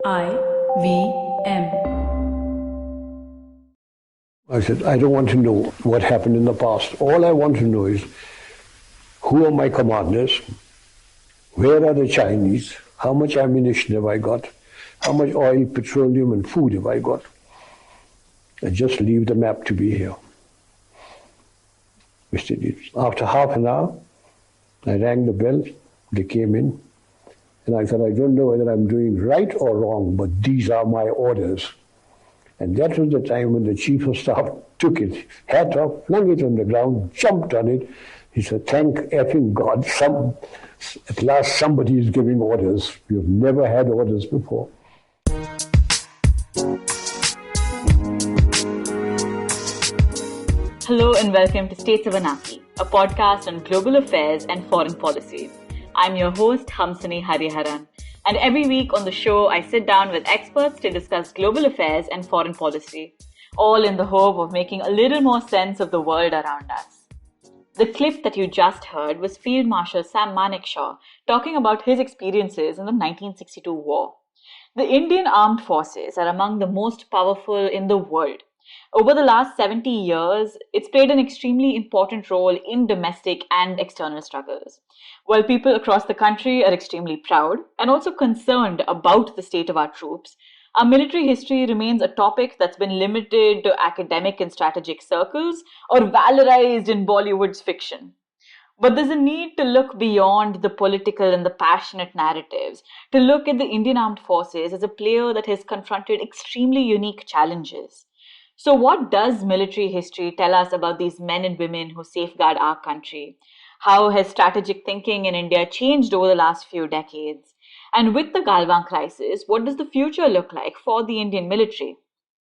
IVM. I said, I don't want to know what happened in the past. All I want to know is who are my commanders, where are the Chinese, how much ammunition have I got, how much oil, petroleum, and food have I got. And just leave the map to be here. After half an hour, I rang the bell, they came in, and I said, I don't know whether I'm doing right or wrong, but these are my orders. And that was the time when the chief of staff took it, hat off, flung it on the ground, jumped on it. He said, thank effing God, at last somebody is giving orders. We've never had orders before. Hello and welcome to States of Anarchy, a podcast on global affairs and foreign policy. I'm your host, Hamsini Hariharan. And every week on the show, I sit down with experts to discuss global affairs and foreign policy, all in the hope of making a little more sense of the world around us. The clip that you just heard was Field Marshal Sam Manekshaw talking about his experiences in the 1962 war. The Indian Armed Forces are among the most powerful in the world. Over the last 70 years, it's played an extremely important role in domestic and external struggles. While people across the country are extremely proud and also concerned about the state of our troops, our military history remains a topic that's been limited to academic and strategic circles or valorized in Bollywood's fiction. But there's a need to look beyond the political and the passionate narratives, to look at the Indian Armed Forces as a player that has confronted extremely unique challenges. So what does military history tell us about these men and women who safeguard our country? How has strategic thinking in India changed over the last few decades? And with the Galwan crisis, what does the future look like for the Indian military?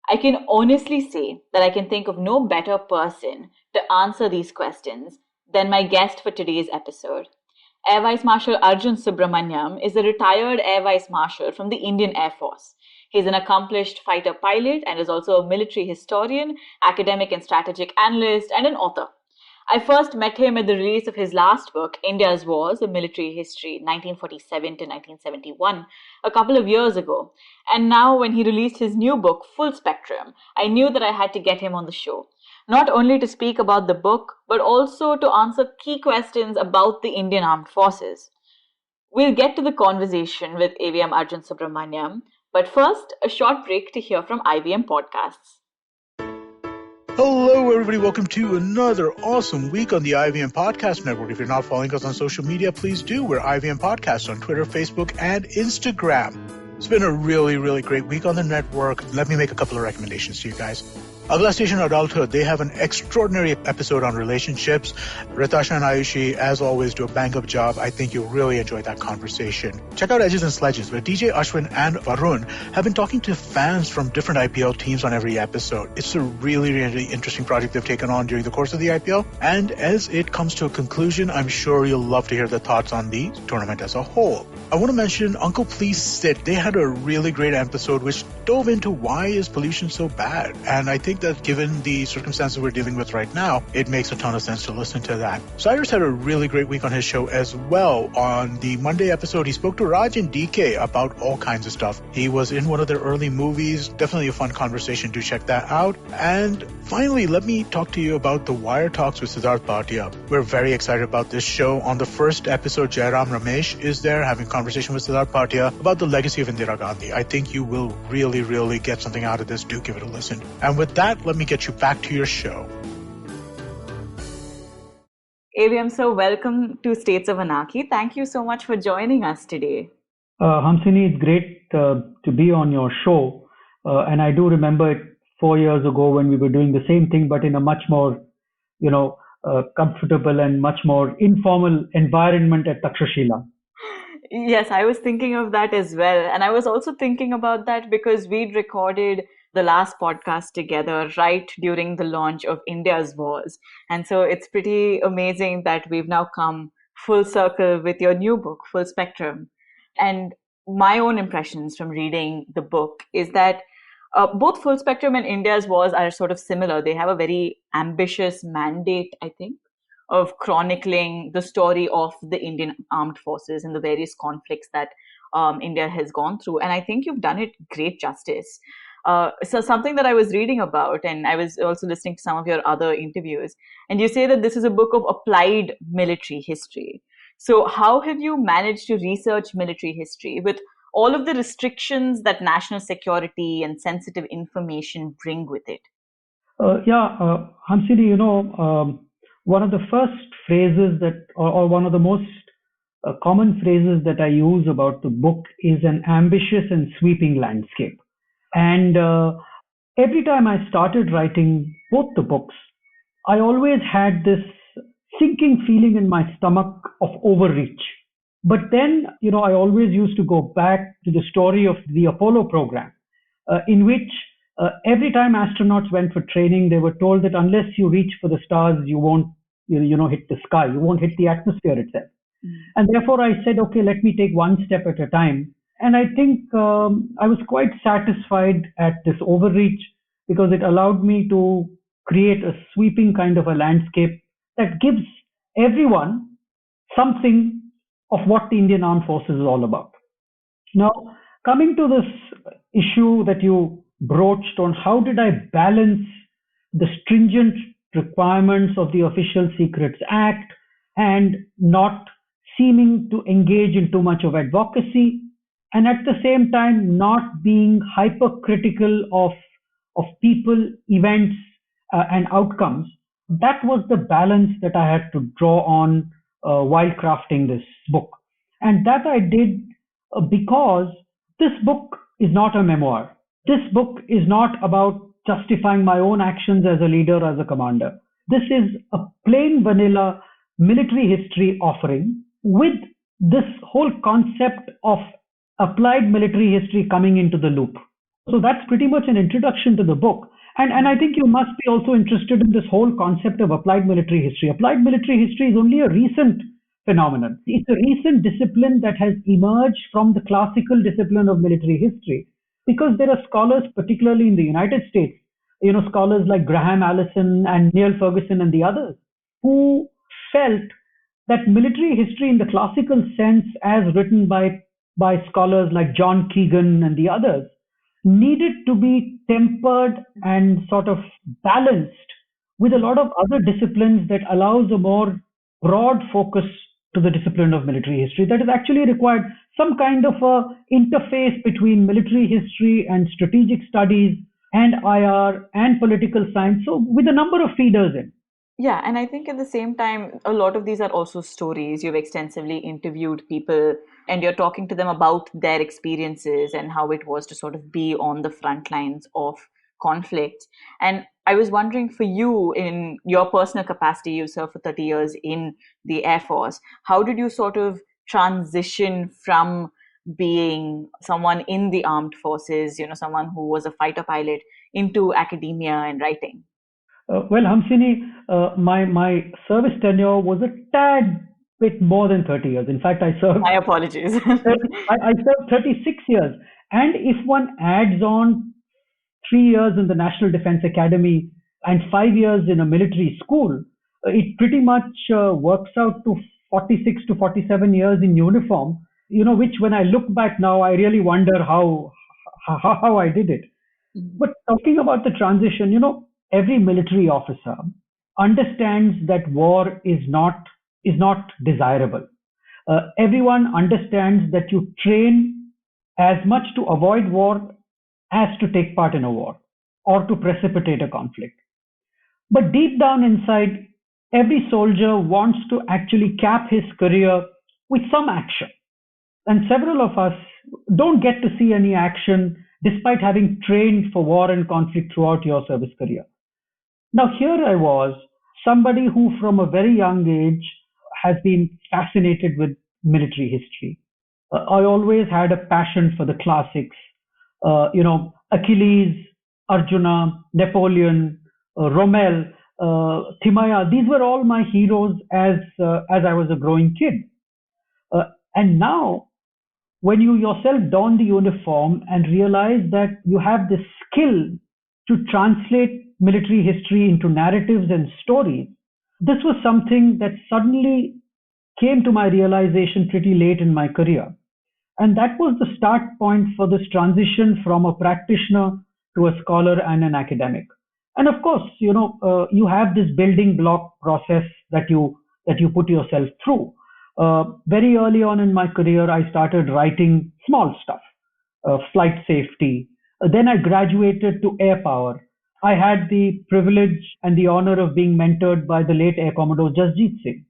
I can honestly say that I can think of no better person to answer these questions than my guest for today's episode. Air Vice Marshal Arjun Subramaniam is a retired Air Vice Marshal from the Indian Air Force. He's an accomplished fighter pilot and is also a military historian, academic and strategic analyst, and an author. I first met him at the release of his last book, India's Wars, A Military History, 1947 to 1971, a couple of years ago. And now when he released his new book, Full Spectrum, I knew that I had to get him on the show. Not only to speak about the book, but also to answer key questions about the Indian Armed Forces. We'll get to the conversation with AVM Arjun Subramaniam, but first, a short break to hear from IVM Podcasts. Hello, everybody. Welcome to another awesome week on the IVM Podcast Network. If you're not following us on social media, please do. We're IVM Podcasts on Twitter, Facebook, and Instagram. It's been a really, really great week on the network. Let me make a couple of recommendations to you guys. Agla Station Adulthood, they have an extraordinary episode on relationships. Ritasha and Ayushi, as always, do a bang-up job. I think you'll really enjoy that conversation. Check out Edges and Sledges, where DJ Ashwin and Varun have been talking to fans from different IPL teams on every episode. It's a really, really interesting project they've taken on during the course of the IPL. And as it comes to a conclusion, I'm sure you'll love to hear the thoughts on the tournament as a whole. I want to mention Uncle Please Sit. They had a really great episode which dove into why is pollution so bad. And I think that given the circumstances we're dealing with right now, it makes a ton of sense to listen to that. Cyrus had a really great week on his show as well. On the Monday episode, he spoke to Raj and DK about all kinds of stuff. He was in one of their early movies. Definitely a fun conversation. Do check that out. And finally, let me talk to you about the Wire Talks with Siddharth Bhatia. We're very excited about this show. On the first episode, Jairam Ramesh is there having a conversation with Siddharth Bhatia about the legacy of Indira Gandhi. I think you will really, really get something out of this. Do give it a listen. And with that, let me get you back to your show. AVM, so welcome to States of Anarchy. Thank you so much for joining us today. Hamsini, it's great to be on your show. And I do remember it 4 years ago when we were doing the same thing, but in a much more, comfortable and much more informal environment at Takshashila. Yes, I was thinking of that as well. And I was also thinking about that because we'd recorded the last podcast together right during the launch of India's Wars. And so it's pretty amazing that we've now come full circle with your new book, Full Spectrum. And my own impressions from reading the book is that both Full Spectrum and India's Wars are sort of similar. They have a very ambitious mandate, I think, of chronicling the story of the Indian armed forces and the various conflicts that India has gone through. And I think you've done it great justice. So something that I was reading about, and I was also listening to some of your other interviews, and you say that this is a book of applied military history. So how have you managed to research military history with all of the restrictions that national security and sensitive information bring with it? Hamsini, one of the first phrases or one of the most common phrases that I use about the book is an ambitious and sweeping landscape. And every time I started writing both the books, I always had this sinking feeling in my stomach of overreach. But then, I always used to go back to the story of the Apollo program, in which every time astronauts went for training, they were told that unless you reach for the stars, you won't, hit the sky, you won't hit the atmosphere itself. And therefore, I said, okay, let me take one step at a time. And I think I was quite satisfied at this overreach because it allowed me to create a sweeping kind of a landscape that gives everyone something of what the Indian Armed Forces is all about. Now, coming to this issue that you broached on how did I balance the stringent requirements of the Official Secrets Act and not seeming to engage in too much of advocacy, and at the same time not being hypercritical of people, events, and outcomes. That was the balance that I had to draw on while crafting this book. And that I did because this book is not a memoir. This book is not about justifying my own actions as a leader, as a commander. This is a plain vanilla military history offering with this whole concept of applied military history coming into the loop. So that's pretty much an introduction to the book. And I think you must be also interested in this whole concept of applied military history. Applied military history is only a recent phenomenon. It's a recent discipline that has emerged from the classical discipline of military history because there are scholars, particularly in the United States, scholars like Graham Allison and Neil Ferguson and the others, who felt that military history in the classical sense, as written by scholars like John Keegan and the others, needed to be tempered and sort of balanced with a lot of other disciplines that allows a more broad focus to the discipline of military history that is actually required some kind of a interface between military history and strategic studies and IR and political science, so with a number of feeders in. Yeah, and I think at the same time, a lot of these are also stories. You've extensively interviewed people and you're talking to them about their experiences and how it was to sort of be on the front lines of conflict. And I was wondering, for you, in your personal capacity, you served for 30 years in the Air Force. How did you sort of transition from being someone in the armed forces, someone who was a fighter pilot, into academia and writing? Well, Hamsini, my service tenure was a tad bit more than 30 years. In fact, I served. My apologies. I served 36 years. And if one adds on 3 years in the National Defense Academy and 5 years in a military school, it pretty much works out to 46 to 47 years in uniform, which when I look back now, I really wonder how I did it. But talking about the transition, every military officer understands that war is not desirable. Everyone understands that you train as much to avoid war as to take part in a war or to precipitate a conflict. But deep down inside, every soldier wants to actually cap his career with some action. And several of us don't get to see any action despite having trained for war and conflict throughout your service career. Now, here I was, somebody who from a very young age has been fascinated with military history. I always had a passion for the classics, Achilles, Arjuna, Napoleon, Rommel, Timaya. These were all my heroes as I was a growing kid. And now, when you yourself don the uniform and realize that you have this skill to translate military history into narratives and stories, this was something that suddenly came to my realization pretty late in my career. And that was the start point for this transition from a practitioner to a scholar and an academic. And of course, you have this building block process that you put yourself through. Very early on in my career, I started writing small stuff, flight safety. Then I graduated to air power. I had the privilege and the honor of being mentored by the late Air Commodore Jasjeet Singh.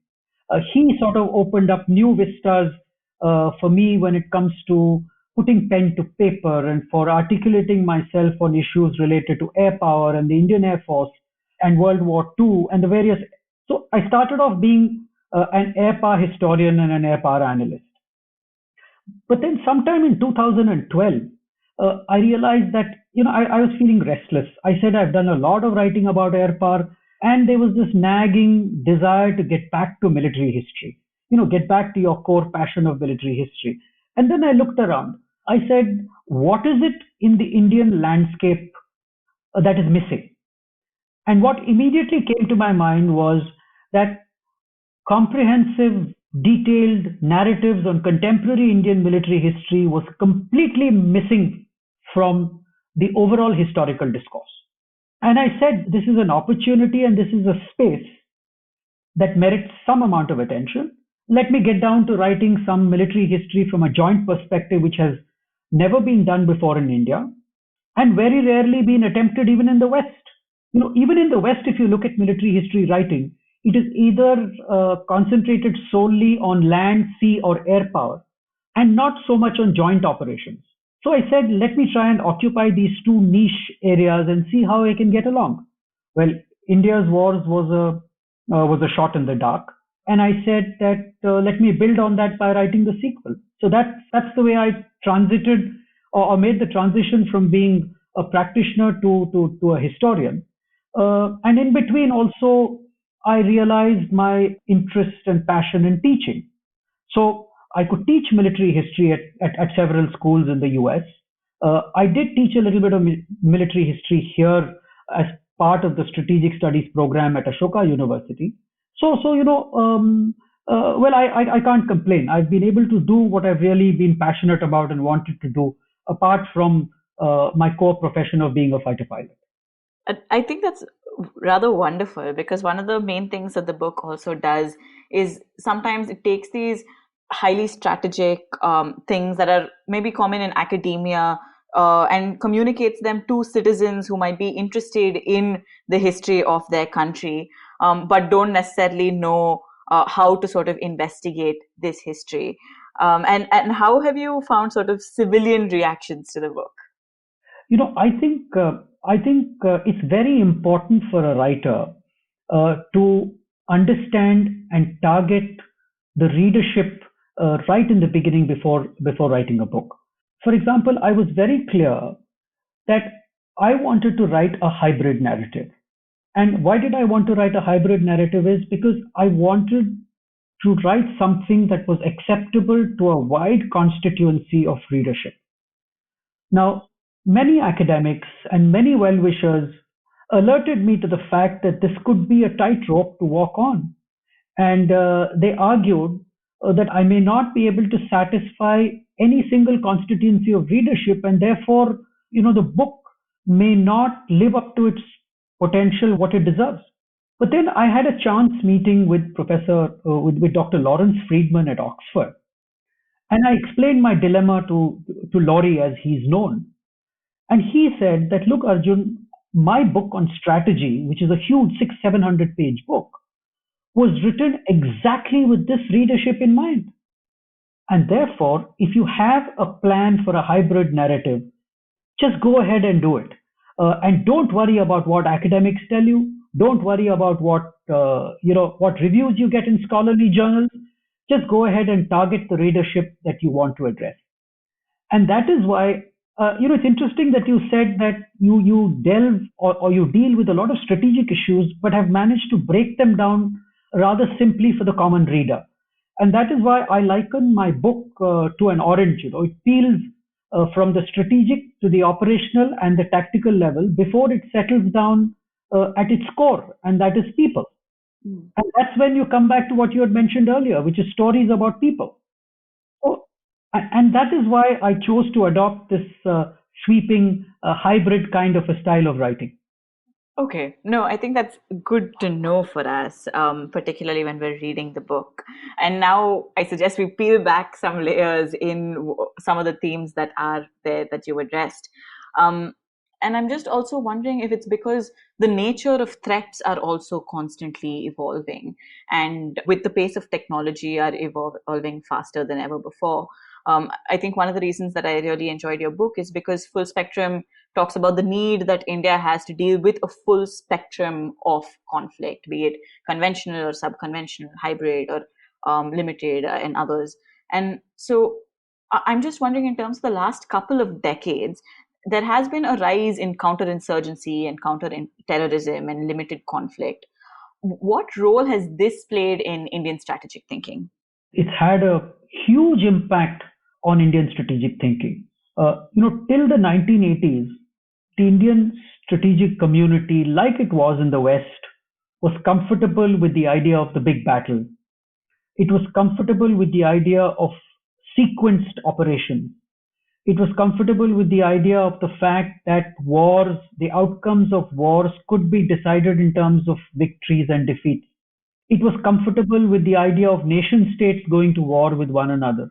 He sort of opened up new vistas for me when it comes to putting pen to paper and for articulating myself on issues related to air power and the Indian Air Force and World War II and the various. So I started off being an air power historian and an air power analyst. But then sometime in 2012, I realized that, I was feeling restless. I said I've done a lot of writing about air power, and there was this nagging desire to get back to military history, get back to your core passion of military history. And then I looked around. I said, what is it in the Indian landscape that is missing? And what immediately came to my mind was that comprehensive, detailed narratives on contemporary Indian military history was completely missing from the overall historical discourse. And I said, this is an opportunity and this is a space that merits some amount of attention. Let me get down to writing some military history from a joint perspective, which has never been done before in India and very rarely been attempted even in the West. Even in the West, if you look at military history writing, it is either concentrated solely on land, sea, or air power, and not so much on joint operations. So I said, let me try and occupy these two niche areas and see how I can get along. Well, India's wars was a shot in the dark, and I said that let me build on that by writing the sequel. So that's the way I transited or made the transition from being a practitioner to a historian. And in between also, I realized my interest and passion in teaching. So I could teach military history at several schools in the US. I did teach a little bit of military history here as part of the strategic studies program at Ashoka University. Well, I can't complain. I've been able to do what I've really been passionate about and wanted to do, apart from my core profession of being a fighter pilot. I think that's rather wonderful, because one of the main things that the book also does is sometimes it takes these highly strategic things that are maybe common in academia and communicates them to citizens who might be interested in the history of their country, but don't necessarily know how to sort of investigate this history. And how have you found sort of civilian reactions to the book? I think it's very important for a writer to understand and target the readership right in the beginning before writing a book. For example, I was very clear that I wanted to write a hybrid narrative. And why did I want to write a hybrid narrative is because I wanted to write something that was acceptable to a wide constituency of readership. Now, many academics and many well-wishers alerted me to the fact that this could be a tightrope to walk on. And they argued that I may not be able to satisfy any single constituency of readership, and therefore, the book may not live up to its potential, what it deserves. But then I had a chance meeting with with Dr. Lawrence Friedman at Oxford. And I explained my dilemma to Laurie, as he's known. And he said that, look, Arjun, my book on strategy, which is a huge 600-700 page book, was written exactly with this readership in mind. And therefore, if you have a plan for a hybrid narrative, just go ahead and do it. And don't worry about what academics tell you. Don't worry about what reviews you get in scholarly journals. Just go ahead and target the readership that you want to address. And that is why, it's interesting that you said that you delve or you deal with a lot of strategic issues, but have managed to break them down rather simply for the common reader. And that is why I liken my book to an orange. It peels from the strategic to the operational and the tactical level before it settles down at its core, and that is people. And that's when you come back to what you had mentioned earlier, which is stories about people. So And that is why I chose to adopt this sweeping hybrid kind of a style of writing. Okay. No, I think that's good to know for us, particularly when we're reading the book. And now I suggest we peel back some layers in some of the themes that are there that you addressed. Um, and I'm just also wondering if it's because the nature of threats are also constantly evolving, and with the pace of technology are evolving faster than ever before. I think one of the reasons that I really enjoyed your book is because Full Spectrum talks about the need that India has to deal with a full spectrum of conflict, be it conventional or sub-conventional, hybrid or limited, and others. And so I'm just wondering, in terms of the last couple of decades, there has been a rise in counterinsurgency and counter-terrorism and limited conflict. What role has this played in Indian strategic thinking? It's had a huge impact on Indian strategic thinking. Till the 1980s, the Indian strategic community, like it was in the West, was comfortable with the idea of the big battle. It was comfortable with the idea of sequenced operations. It was comfortable with the idea of the fact that wars, the outcomes of wars could be decided in terms of victories and defeats. It was comfortable with the idea of nation states going to war with one another.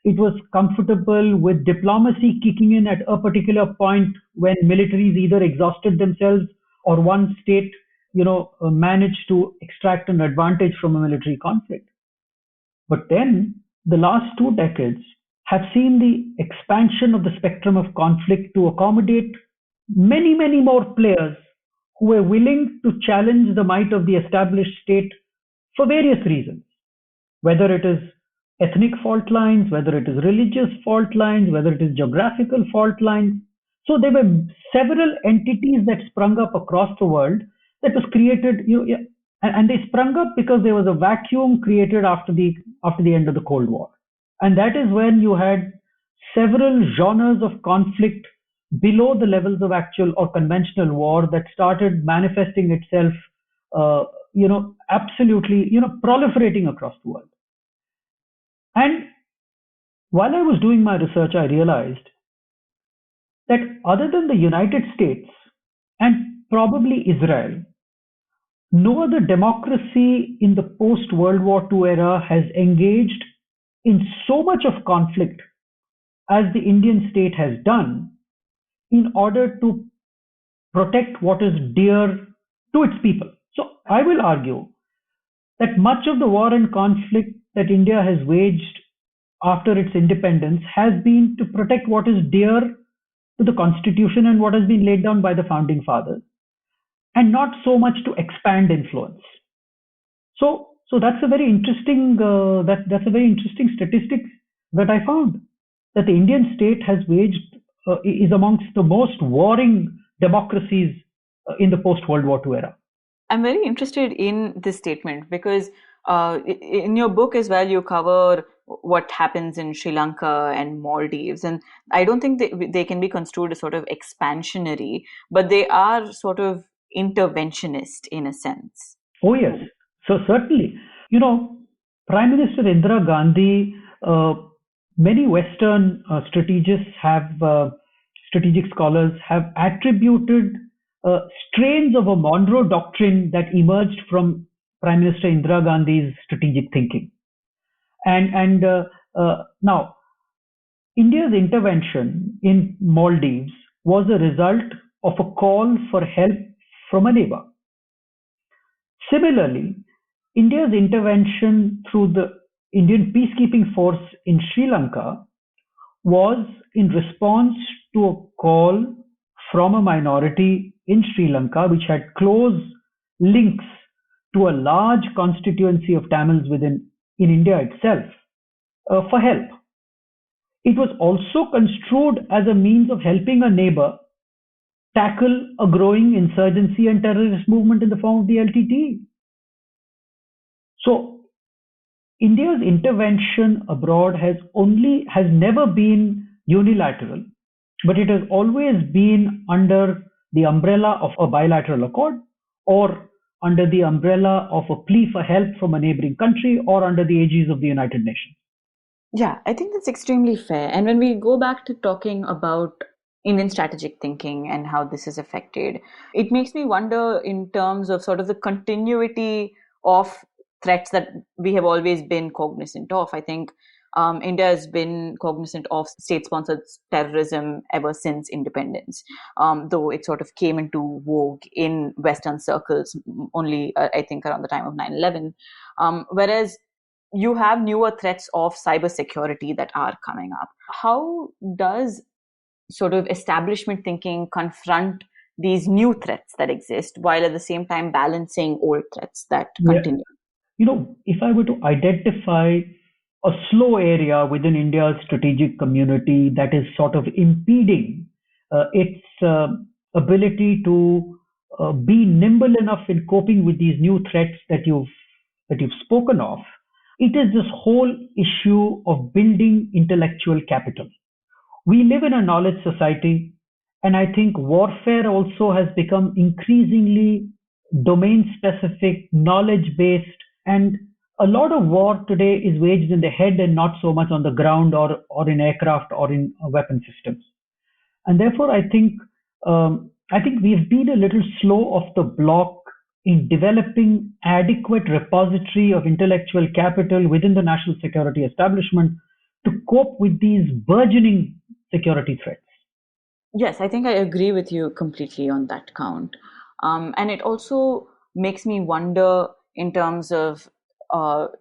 It was comfortable with diplomacy kicking in at a particular point when militaries either exhausted themselves or one state, managed to extract an advantage from a military conflict. But then the last 2 decades have seen the expansion of the spectrum of conflict to accommodate many, many more players who were willing to challenge the might of the established state for various reasons, whether it is ethnic fault lines, whether it is religious fault lines, whether it is geographical fault lines. So there were several entities that sprung up across the world that was created, and they sprung up because there was a vacuum created after the end of the Cold War, and that is when you had several genres of conflict below the levels of actual or conventional war that started manifesting itself, absolutely, proliferating across the world. And while I was doing my research, I realized that other than the United States and probably Israel, no other democracy in the post-World War II era has engaged in so much of conflict as the Indian state has done in order to protect what is dear to its people. So I will argue that much of the war and conflict that India has waged after its independence has been to protect what is dear to the constitution and what has been laid down by the founding fathers, and not so much to expand influence. So that's a very interesting that's a very interesting statistic that I found, that the Indian state has waged is amongst the most warring democracies in the post World War II era. I'm very interested in this statement because in your book as well, you cover what happens in Sri Lanka and Maldives. And I don't think they can be construed as sort of expansionary, but they are sort of interventionist in a sense. Oh, yes. So certainly, Prime Minister Indira Gandhi, many Western strategic scholars have attributed strains of a Monroe doctrine that emerged from Prime Minister Indira Gandhi's strategic thinking. And now, India's intervention in Maldives was a result of a call for help from a neighbor. Similarly, India's intervention through the Indian peacekeeping force in Sri Lanka was in response to a call from a minority in Sri Lanka which had close links to a large constituency of Tamils in India itself for help. It was also construed as a means of helping a neighbor tackle a growing insurgency and terrorist movement in the form of the LTTE. So India's intervention abroad has never been unilateral, but it has always been under the umbrella of a bilateral accord, or under the umbrella of a plea for help from a neighboring country, or under the aegis of the United Nations. Yeah, I think that's extremely fair. And when we go back to talking about Indian strategic thinking and how this is affected, it makes me wonder in terms of sort of the continuity of threats that we have always been cognizant of. I think India has been cognizant of state sponsored terrorism ever since independence, though it sort of came into vogue in Western circles only, I think, around the time of 9/11. Whereas you have newer threats of cybersecurity that are coming up. How does sort of establishment thinking confront these new threats that exist while at the same time balancing old threats that Yeah. continue? If I were to identify a slow area within India's strategic community that is sort of impeding its ability to be nimble enough in coping with these new threats that you've spoken of, it is this whole issue of building intellectual capital. We live in a knowledge society, and I think warfare also has become increasingly domain specific, knowledge based, and a lot of war today is waged in the head and not so much on the ground or in aircraft or in weapon systems. And therefore, I think we've been a little slow off the block in developing adequate repository of intellectual capital within the national security establishment to cope with these burgeoning security threats. Yes, I think I agree with you completely on that count. And it also makes me wonder in terms of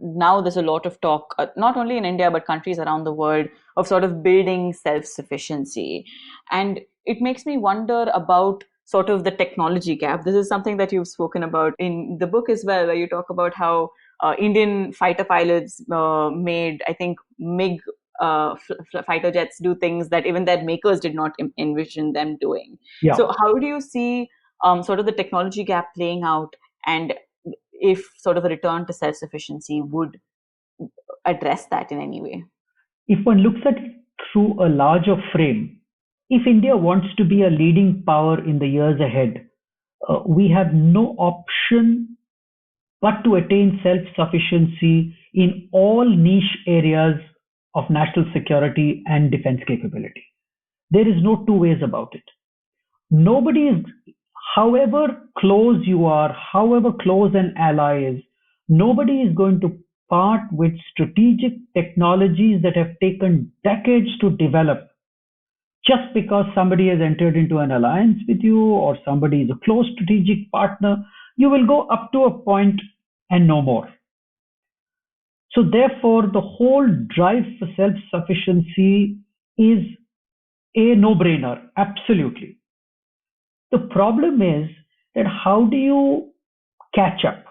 now there's a lot of talk, not only in India, but countries around the world, of sort of building self sufficiency. And it makes me wonder about sort of the technology gap. This is something that you've spoken about in the book as well, where you talk about how Indian fighter pilots made, I think, MiG fighter jets do things that even their makers did not envision them doing. Yeah. So, how do you see sort of the technology gap playing out, and if sort of a return to self sufficiency would address that in any way? If one looks at it through a larger frame, if India wants to be a leading power in the years ahead, we have no option but to attain self-sufficiency in all niche areas of national security and defense capability. There is no two ways about it. Nobody is, however close you are, however close an ally is, nobody is going to part with strategic technologies that have taken decades to develop just because somebody has entered into an alliance with you or somebody is a close strategic partner. You will go up to a point and no more. So therefore, the whole drive for self-sufficiency is a no-brainer, absolutely. The problem is that how do you catch up?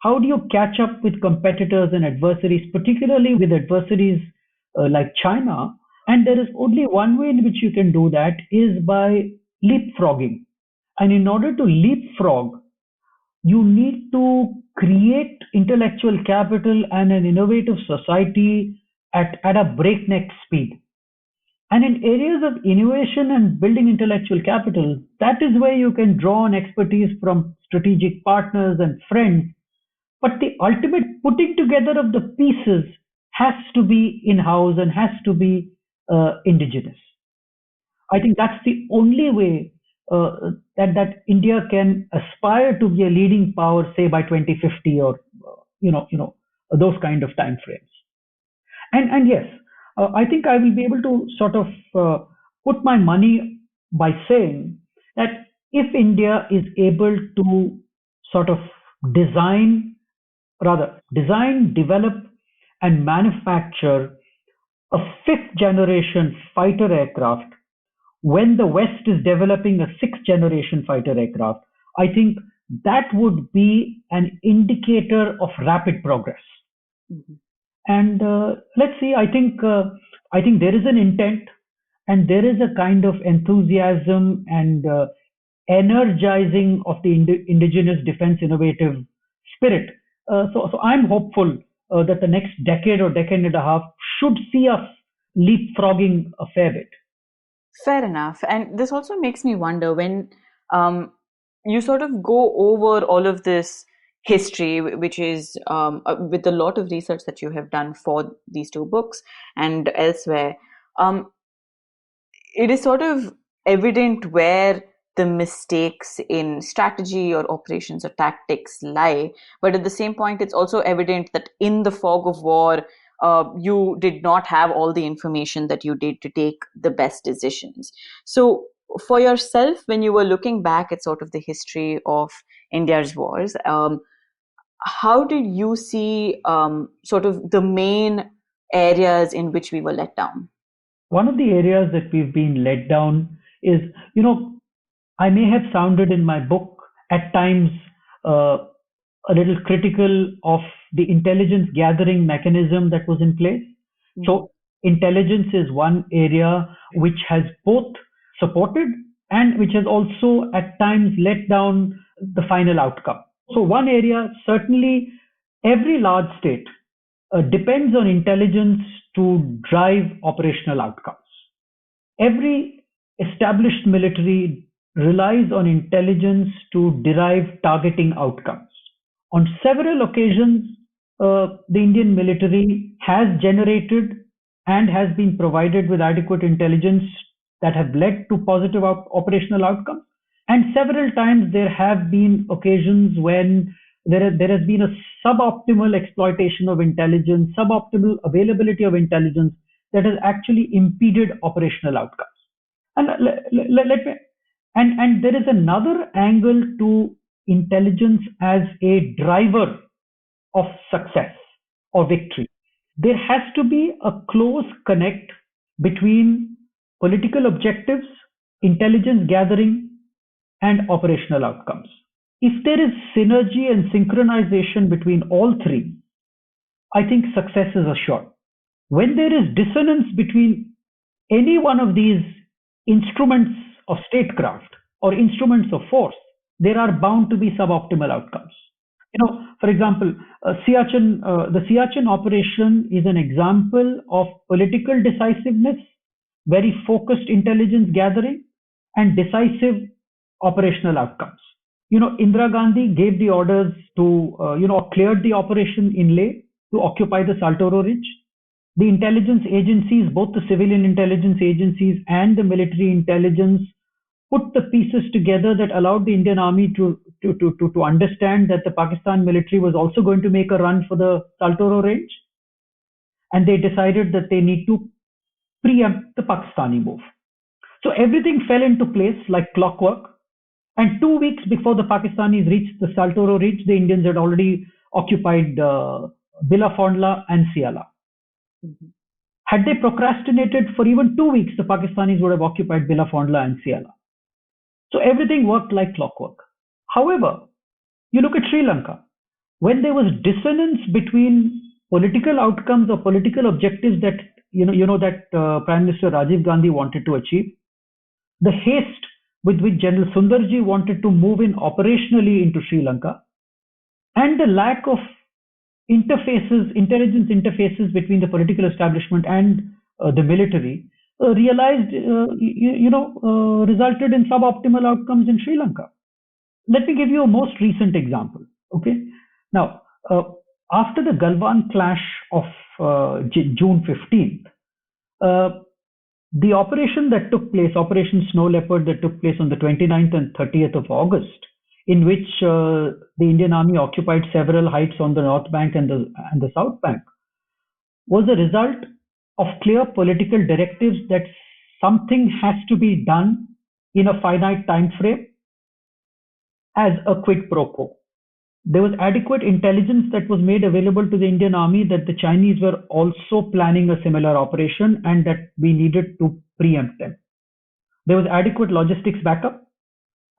How do you catch up with competitors and adversaries, particularly with adversaries like China? And there is only one way in which you can do that is by leapfrogging. And in order to leapfrog, you need to create intellectual capital and an innovative society at a breakneck speed. And in areas of innovation and building intellectual capital, that is where you can draw on expertise from strategic partners and friends. But the ultimate putting together of the pieces has to be in-house and has to be indigenous. I think that's the only way that India can aspire to be a leading power, say by 2050 or those kind of time frames. And yes, I think I will be able to sort of put my money by saying that if India is able to sort of design, develop, and manufacture a fifth generation fighter aircraft when the West is developing a sixth generation fighter aircraft, I think that would be an indicator of rapid progress. Mm-hmm. And let's see. I think there is an intent, and there is a kind of enthusiasm and energizing of the indigenous defense innovative spirit. So I'm hopeful that the next decade or decade and a half should see us leapfrogging a fair bit. Fair enough. And this also makes me wonder when you sort of go over all of this history, which is with a lot of research that you have done for these two books and elsewhere, it is sort of evident where the mistakes in strategy or operations or tactics lie. But at the same point, it's also evident that in the fog of war, you did not have all the information that you did to take the best decisions. So, for yourself, when you were looking back at sort of the history of India's wars, how did you see sort of the main areas in which we were let down? One of the areas that we've been let down is, I may have sounded in my book at times a little critical of the intelligence gathering mechanism that was in place. Mm-hmm. So intelligence is one area which has both supported and which has also at times let down the final outcome. So one area, certainly every large state depends on intelligence to drive operational outcomes. Every established military relies on intelligence to derive targeting outcomes. On several occasions, the Indian military has generated and has been provided with adequate intelligence that have led to positive operational outcomes. And several times there have been occasions when there has been a suboptimal exploitation of intelligence, suboptimal availability of intelligence that has actually impeded operational outcomes. And and there is another angle to intelligence as a driver of success or victory. There has to be a close connect between political objectives, intelligence gathering, and operational outcomes. If there is synergy and synchronization between all three, I think success is assured. When there is dissonance between any one of these instruments of statecraft or instruments of force, there are bound to be suboptimal outcomes. For example, the Siachen operation is an example of political decisiveness, very focused intelligence gathering, and decisive operational outcomes. Indira Gandhi gave the orders to, cleared the operation in Leh to occupy the Saltoro Ridge. The intelligence agencies, both the civilian intelligence agencies and the military intelligence, put the pieces together that allowed the Indian army to understand that the Pakistan military was also going to make a run for the Saltoro Range. And they decided that they need to preempt the Pakistani move. So everything fell into place like clockwork. And 2 weeks before the Pakistanis reached the Saltoro Ridge, the Indians had already occupied Bilafondla and Siala. Mm-hmm. Had they procrastinated for even 2 weeks, the Pakistanis would have occupied Bilafondla and Siala. So everything worked like clockwork. However, you look at Sri Lanka, when there was dissonance between political outcomes or political objectives that Prime Minister Rajiv Gandhi wanted to achieve, the haste with which General Sundarji wanted to move in operationally into Sri Lanka, and the lack of intelligence interfaces between the political establishment and the military resulted in suboptimal outcomes in Sri Lanka. Let me give you a most recent example. Okay, now after the Galwan clash of June 15th, the operation that took place, Operation Snow Leopard, that took place on the 29th and 30th of August, in which the Indian Army occupied several heights on the North Bank and the South Bank, was a result of clear political directives that something has to be done in a finite time frame as a quid pro quo. There was adequate intelligence that was made available to the Indian Army that the Chinese were also planning a similar operation and that we needed to preempt them. There was adequate logistics backup,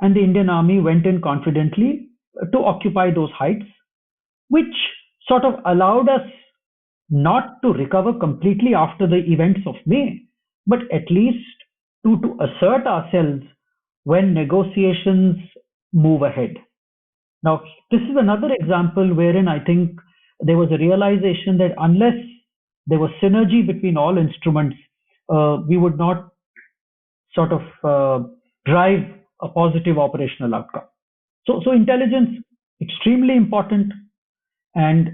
and the Indian Army went in confidently to occupy those heights, which sort of allowed us not to recover completely after the events of May, but at least to assert ourselves when negotiations move ahead. Now, this is another example wherein I think there was a realization that unless there was synergy between all instruments, we would not sort of drive a positive operational outcome. So intelligence extremely important, and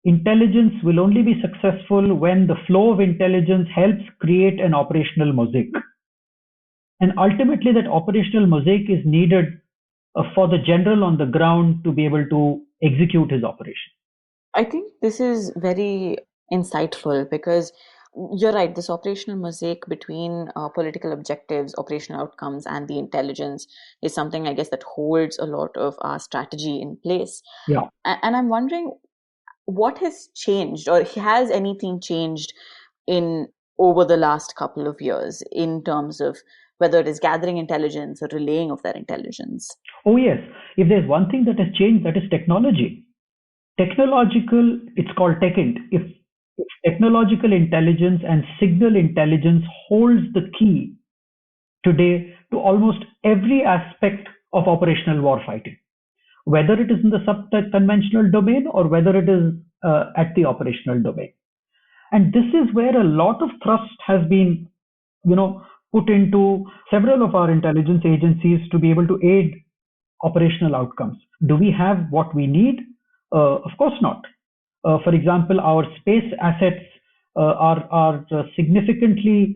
intelligence will only be successful when the flow of intelligence helps create an operational mosaic. And ultimately, that operational mosaic is needed for the general on the ground to be able to execute his operation. I think this is very insightful because you're right. This operational mosaic between political objectives, operational outcomes, and the intelligence is something, I guess, that holds a lot of our strategy in place. Yeah. And I'm wondering what has changed, or has anything changed in over the last couple of years in terms of whether it is gathering intelligence or relaying of that intelligence? Oh, yes. If there's one thing that has changed, that is technology. Technological, it's called TechInt. If technological intelligence and signal intelligence holds the key today to almost every aspect of operational warfighting, whether it is in the sub-conventional domain or whether it is at the operational domain. And this is where a lot of thrust has been, put into several of our intelligence agencies to be able to aid operational outcomes. Do we have what we need? Of course not. For example, our space assets are significantly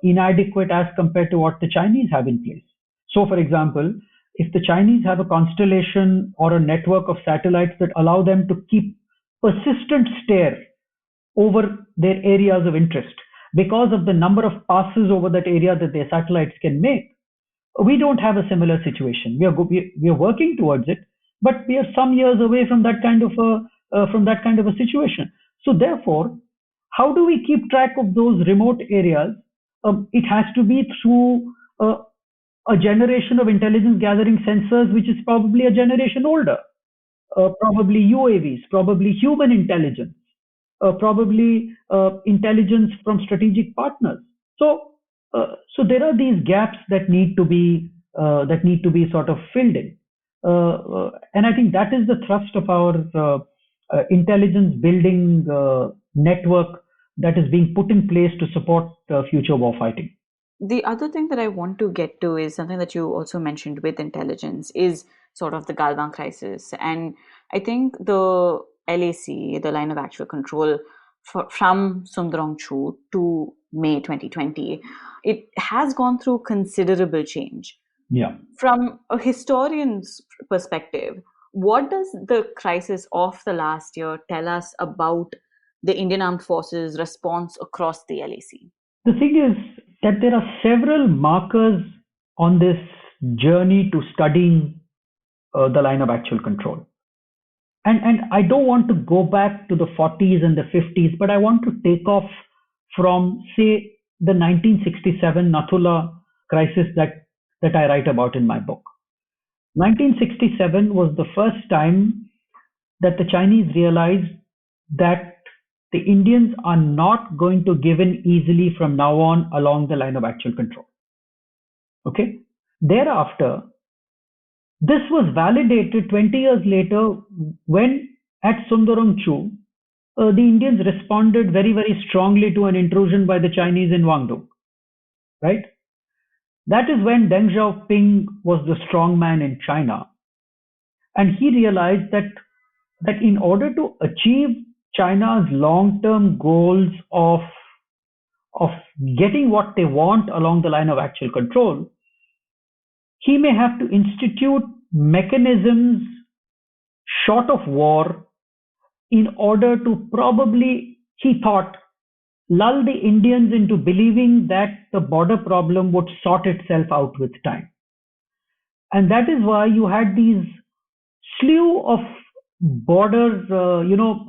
inadequate as compared to what the Chinese have in place. So, for example, if the Chinese have a constellation or a network of satellites that allow them to keep persistent stare over their areas of interest because of the number of passes over that area that their satellites can make, we don't have a similar situation. We are working towards it, but we are some years away from that kind of a situation. So therefore, how do we keep track of those remote areas? It has to be through a generation of intelligence gathering sensors, which is probably a generation older. Probably UAVs, probably human intelligence, probably intelligence from strategic partners. So there are these gaps that need to be sort of filled in, and I think that is the thrust of our intelligence building network that is being put in place to support future warfighting. The other thing that I want to get to is something that you also mentioned with intelligence is sort of the Galwan crisis. And I think the LAC, the line of actual control from Sundarongchu to May 2020, it has gone through considerable change. Yeah. From a historian's perspective, what does the crisis of the last year tell us about the Indian Armed Forces response across the LAC? The thing is that there are several markers on this journey to studying the line of actual control. And I don't want to go back to the 40s and the 50s, but I want to take off from, say, the 1967 Nathula crisis that I write about in my book. 1967 was the first time that the Chinese realized that the Indians are not going to give in easily from now on along the line of actual control. Okay. Thereafter, this was validated 20 years later when at Sundarongchu, the Indians responded very, very strongly to an intrusion by the Chinese in Guangdong. Right? That is when Deng Xiaoping was the strong man in China. And he realized that in order to achieve China's long-term goals of getting what they want along the line of actual control, he may have to institute mechanisms short of war in order to probably, he thought, lull the Indians into believing that the border problem would sort itself out with time. And that is why you had these slew of border,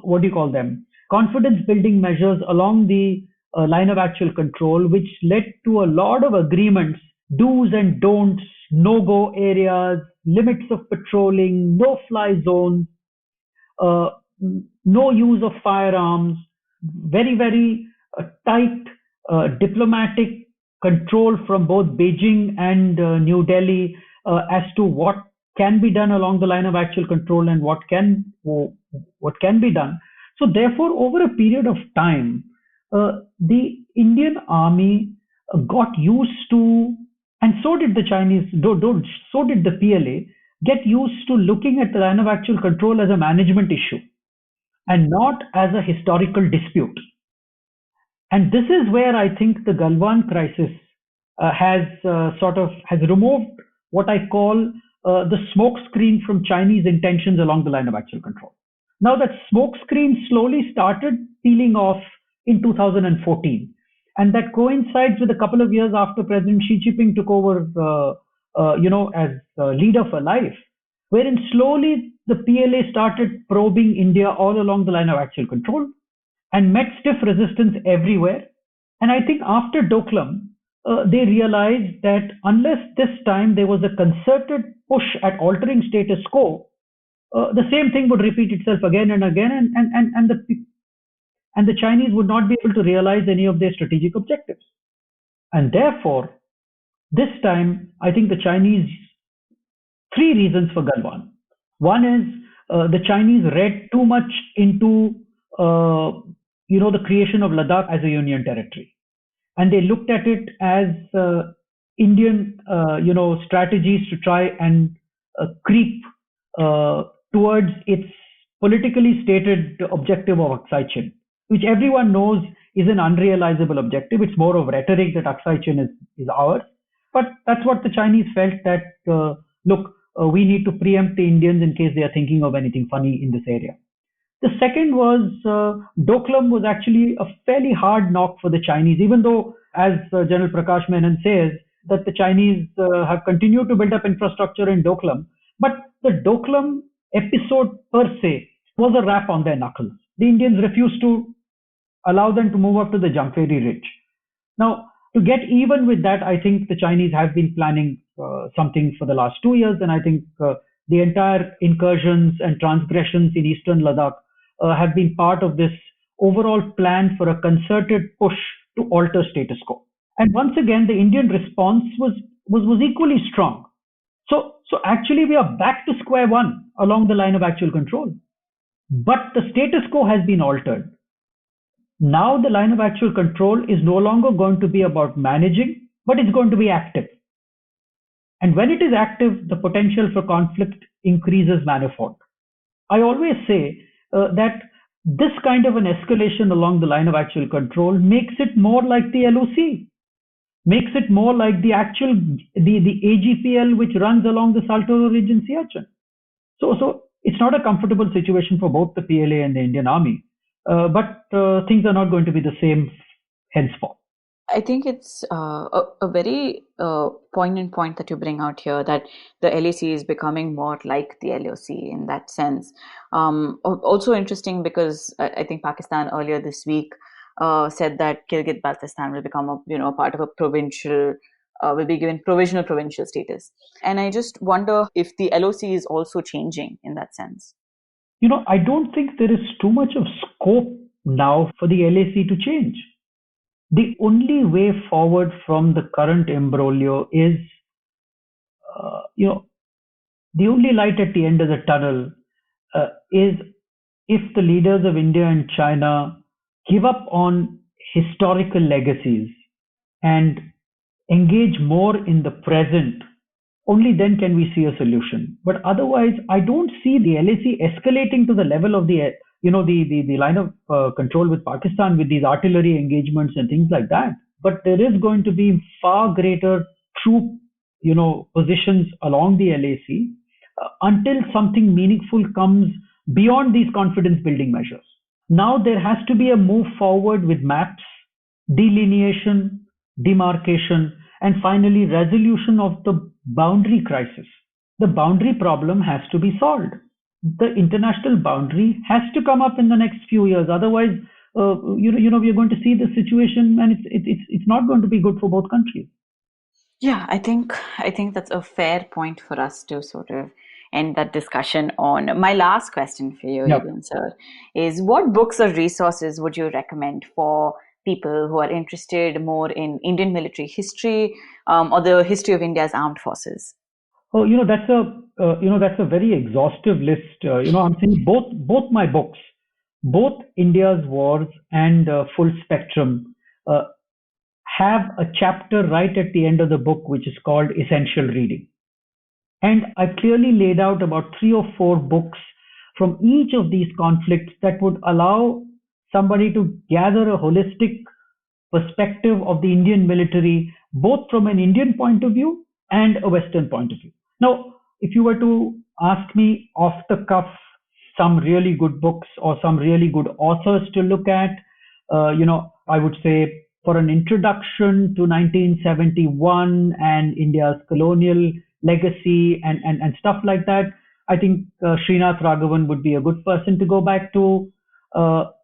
what do you call them? Confidence building measures along the line of actual control, which led to a lot of agreements, do's and don'ts, no-go areas, limits of patrolling, no-fly zones, no use of firearms, very, very tight diplomatic control from both Beijing and New Delhi as to what can be done along the line of actual control and what can be done. So therefore, over a period of time, the Indian army got used to, and so did the Chinese, so did the PLA, get used to looking at the line of actual control as a management issue and not as a historical dispute. And this is where I think the Galwan crisis has removed what I call the smoke screen from Chinese intentions along the line of actual control. Now that smoke screen slowly started peeling off in 2014, and that coincides with a couple of years after President Xi Jinping took over, as leader for life, wherein slowly the PLA started probing India all along the line of actual control and met stiff resistance everywhere. And I think after Doklam, they realized that unless this time there was a concerted push at altering status quo, the same thing would repeat itself again and again, and the Chinese would not be able to realize any of their strategic objectives. And therefore, this time, I think the Chinese, three reasons for Galwan. One is the Chinese read too much into the creation of Ladakh as a union territory, and they looked at it as Indian strategies to try and creep towards its politically stated objective of Aksai Chin, which everyone knows is an unrealizable objective. It's more of rhetoric that Aksai Chin is ours. But that's what the Chinese felt, that we need to preempt the Indians in case they are thinking of anything funny in this area. The second was Doklam was actually a fairly hard knock for the Chinese, even though, as General Prakash Menon says, that the Chinese have continued to build up infrastructure in Doklam. But the Doklam episode per se was a rap on their knuckles. The Indians refused to allow them to move up to the Jampheri Ridge. Now, to get even with that, I think the Chinese have been planning something for the last 2 years, and I think the entire incursions and transgressions in eastern Ladakh have been part of this overall plan for a concerted push to alter status quo. And once again, the Indian response was equally strong. So actually, we are back to square one along the line of actual control. But the status quo has been altered. Now the line of actual control is no longer going to be about managing, but it's going to be active. And when it is active, the potential for conflict increases manifold. I always say that this kind of an escalation along the line of actual control makes it more like the LOC, makes it more like the AGPL which runs along the Saltoro Ridge in Siachen. So it's not a comfortable situation for both the PLA and the Indian Army, but things are not going to be the same henceforth. I think it's a very poignant point that you bring out here, that the LAC is becoming more like the LOC in that sense. Also interesting because I think Pakistan earlier this week said that Kyrgyz-Baltistan will become a part of a provincial, will be given provisional provincial status. And I just wonder if the LOC is also changing in that sense. I don't think there is too much of scope now for the LAC to change. The only way forward from the current imbroglio is, the only light at the end of the tunnel is if the leaders of India and China give up on historical legacies and engage more in the present. Only then can we see a solution. But otherwise, I don't see the LAC escalating to the level of the line of control with Pakistan, with these artillery engagements and things like that. But there is going to be far greater troop, positions along the LAC until something meaningful comes beyond these confidence building measures. Now there has to be a move forward with maps, delineation, demarcation, and finally resolution of the boundary crisis. The boundary problem has to be solved. The international boundary has to come up in the next few years. Otherwise, we're going to see the situation, and it's not going to be good for both countries. Yeah, I think that's a fair point for us to sort of end that discussion on. My last question for you, Eben, sir, is what books or resources would you recommend for people who are interested more in Indian military history or the history of India's armed forces? Oh, that's a very exhaustive list. I'm saying both my books, both India's Wars and Full Spectrum, have a chapter right at the end of the book which is called Essential Reading. And I've clearly laid out about 3 or 4 books from each of these conflicts that would allow somebody to gather a holistic perspective of the Indian military, both from an Indian point of view and a Western point of view. Now, if you were to ask me off the cuff some really good books or some really good authors to look at, I would say for an introduction to 1971 and India's colonial legacy and stuff like that, I think Srinath Raghavan would be a good person to go back to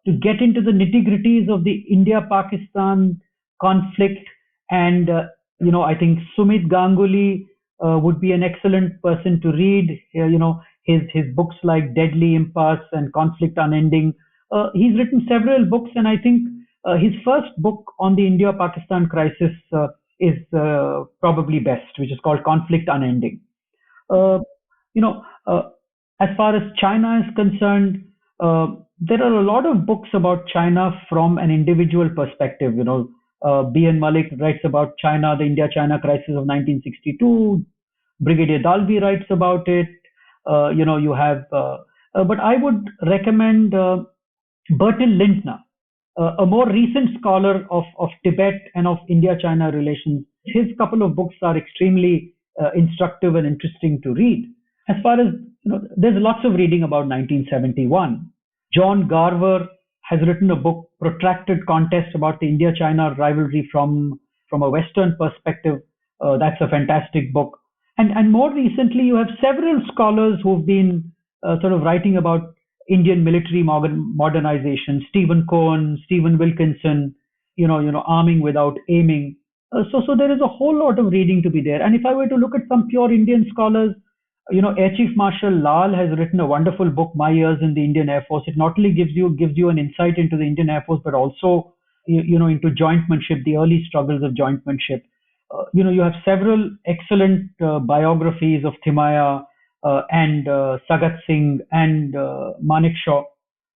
get into the nitty-gritties of the India-Pakistan conflict. And, I think Sumit Ganguly would be an excellent person to read. His books like Deadly Impasse and Conflict Unending. He's written several books, and I think his first book on the India-Pakistan crisis is probably best, which is called Conflict Unending. As far as China is concerned, there are a lot of books about China from an individual perspective. B.N. Malik writes about China, the India-China crisis of 1962. Brigadier Dalby writes about it. You have, but I would recommend Bertil Lintner, a more recent scholar of Tibet and of India-China relations. His couple of books are extremely instructive and interesting to read. As far as, there's lots of reading about 1971. John Garver has written a book, Protracted Contest, about the India-China rivalry from a Western perspective. That's a fantastic book. And more recently, you have several scholars who've been sort of writing about Indian military modernization. Stephen Cohen, Stephen Wilkinson, Arming Without Aiming. So there is a whole lot of reading to be there. And if I were to look at some pure Indian scholars, Air Chief Marshal Lal has written a wonderful book, My Years in the Indian Air Force. It not only gives you an insight into the Indian Air Force, but also, into jointmanship, the early struggles of jointmanship. You have several excellent biographies of Thimaya and Sagat Singh and Manekshaw.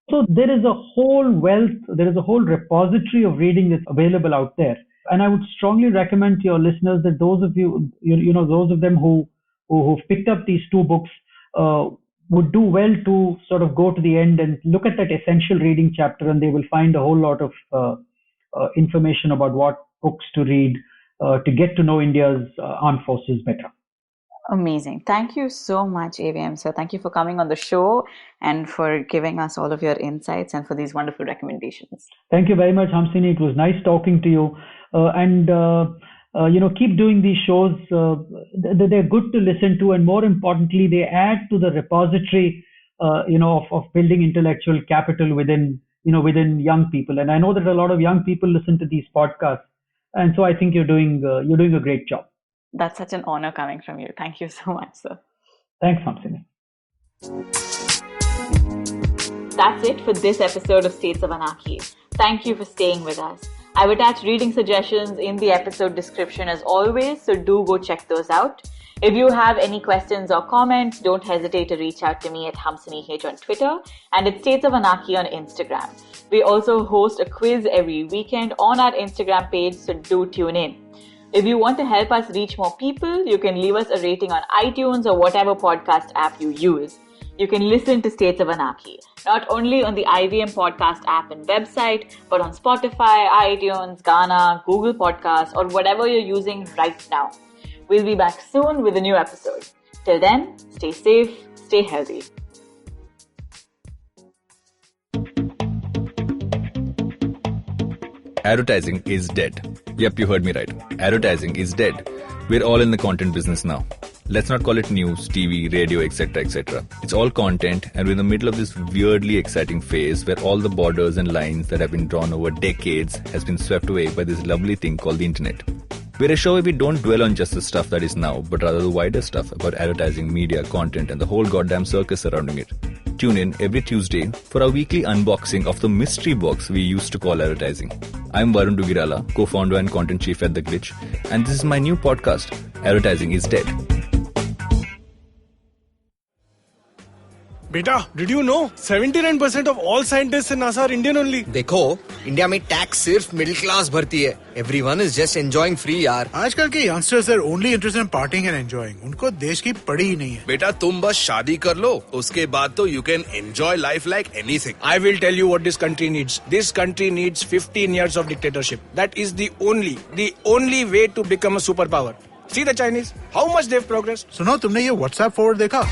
So there is a whole repository of reading that's available out there. And I would strongly recommend to your listeners that those of those of them who've picked up these 2 books would do well to sort of go to the end and look at that essential reading chapter, and they will find a whole lot of information about what books to read to get to know India's armed forces better. Amazing. Thank you so much, AVM sir. Thank you for coming on the show and for giving us all of your insights and for these wonderful recommendations. Thank you very much, Hamsini. It was nice talking to you. Keep doing these shows. They're good to listen to, and more importantly, they add to the repository, of building intellectual capital within young people. And I know that a lot of young people listen to these podcasts, and so I think you're doing a great job. That's such an honor coming from you. Thank you so much, sir. Thanks, Hamsini. That's it for this episode of States of Anarchy. Thank you for staying with us. I've attached reading suggestions in the episode description as always, so do go check those out. If you have any questions or comments, don't hesitate to reach out to me at HamsiniH on Twitter and at States of Anarchy on Instagram. We also host a quiz every weekend on our Instagram page, so do tune in. If you want to help us reach more people, you can leave us a rating on iTunes or whatever podcast app you use. You can listen to States of Anarchy, not only on the IVM podcast app and website, but on Spotify, iTunes, Ghana, Google Podcasts, or whatever you're using right now. We'll be back soon with a new episode. Till then, stay safe, stay healthy. Advertising is dead. Yep, you heard me right. Advertising is dead. We're all in the content business now. Let's not call it news, TV, radio, etc., etc. It's all content, and we're in the middle of this weirdly exciting phase where all the borders and lines that have been drawn over decades has been swept away by this lovely thing called the internet. We're a show where we don't dwell on just the stuff that is now, but rather the wider stuff about advertising, media, content, and the whole goddamn circus surrounding it. Tune in every Tuesday for our weekly unboxing of the mystery box we used to call advertising. I'm Varun Dugirala, co-founder and content chief at The Glitch, and this is my new podcast, Advertising is Dead. Beta, did you know 79% of all scientists in NASA are Indian only? देखो, India में tax सिर्फ middle class भरती है. Everyone is just enjoying free यार. आजकल के youngsters are only interested in partying and enjoying. उनको देश की पड़ी ही नहीं है. बेटा तुम बस शादी कर लो, उसके बाद तो you can enjoy life like anything. I will tell you what this country needs. This country needs 15 years of dictatorship. That is the only way to become a superpower. See the Chinese, how much they've progressed. सुनो, तुमने ये WhatsApp forward देखा?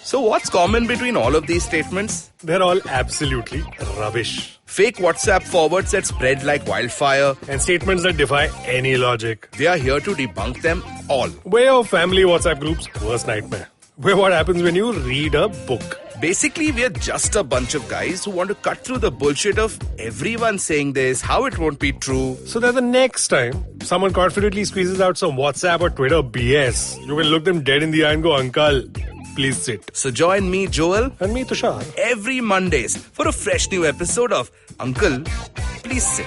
So what's common between all of these statements? They're all absolutely rubbish. Fake WhatsApp forwards that spread like wildfire. And statements that defy any logic. They are here to debunk them all. We're your family WhatsApp group's worst nightmare. We're what happens when you read a book. Basically, we're just a bunch of guys who want to cut through the bullshit of everyone saying this, how it won't be true. So that the next time someone confidently squeezes out some WhatsApp or Twitter BS, you can look them dead in the eye and go, Uncle, please sit. So join me, Joel. And me, Tushar. Every Mondays for a fresh new episode of Uncle, Please Sit.